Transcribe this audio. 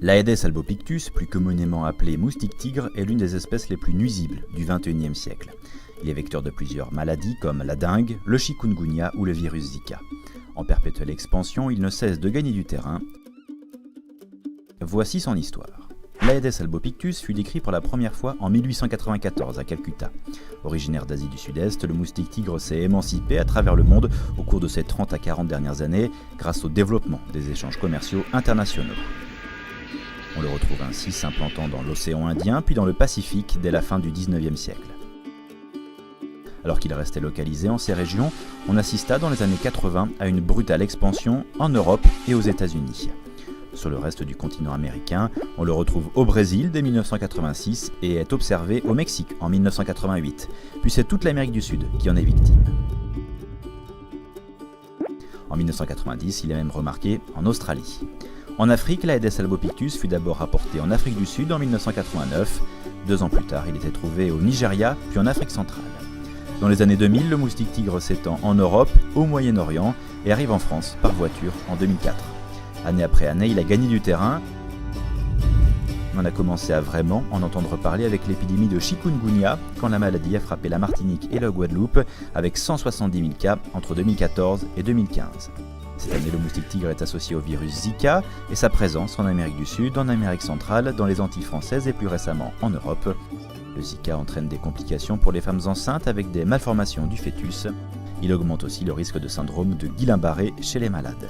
L'Aedes albopictus, plus communément appelé moustique tigre, est l'une des espèces les plus nuisibles du XXIe siècle. Il est vecteur de plusieurs maladies comme la dengue, le chikungunya ou le virus Zika. En perpétuelle expansion, il ne cesse de gagner du terrain. Voici son histoire. L'Aedes albopictus fut décrit pour la première fois en 1894 à Calcutta. Originaire d'Asie du Sud-Est, le moustique tigre s'est émancipé à travers le monde au cours de ces 30 à 40 dernières années grâce au développement des échanges commerciaux internationaux. On le retrouve ainsi s'implantant dans l'océan Indien puis dans le Pacifique dès la fin du XIXe siècle. Alors qu'il restait localisé en ces régions, on assista dans les années 80 à une brutale expansion en Europe et aux États-Unis. Sur le reste du continent américain, on le retrouve au Brésil dès 1986 et est observé au Mexique en 1988, puis c'est toute l'Amérique du Sud qui en est victime. En 1990, il est même remarqué en Australie. En Afrique, l'Aedes albopictus fut d'abord rapporté en Afrique du Sud en 1989. 2 ans plus tard, il était trouvé au Nigeria, puis en Afrique centrale. Dans les années 2000, le moustique tigre s'étend en Europe, au Moyen-Orient et arrive en France par voiture en 2004. Année après année, il a gagné du terrain. On a commencé à vraiment en entendre parler avec l'épidémie de chikungunya, quand la maladie a frappé la Martinique et la Guadeloupe, avec 170 000 cas entre 2014 et 2015. Cette année, le moustique tigre est associé au virus Zika et sa présence en Amérique du Sud, en Amérique centrale, dans les Antilles françaises et plus récemment en Europe. Le Zika entraîne des complications pour les femmes enceintes avec des malformations du fœtus. Il augmente aussi le risque de syndrome de Guillain-Barré chez les malades.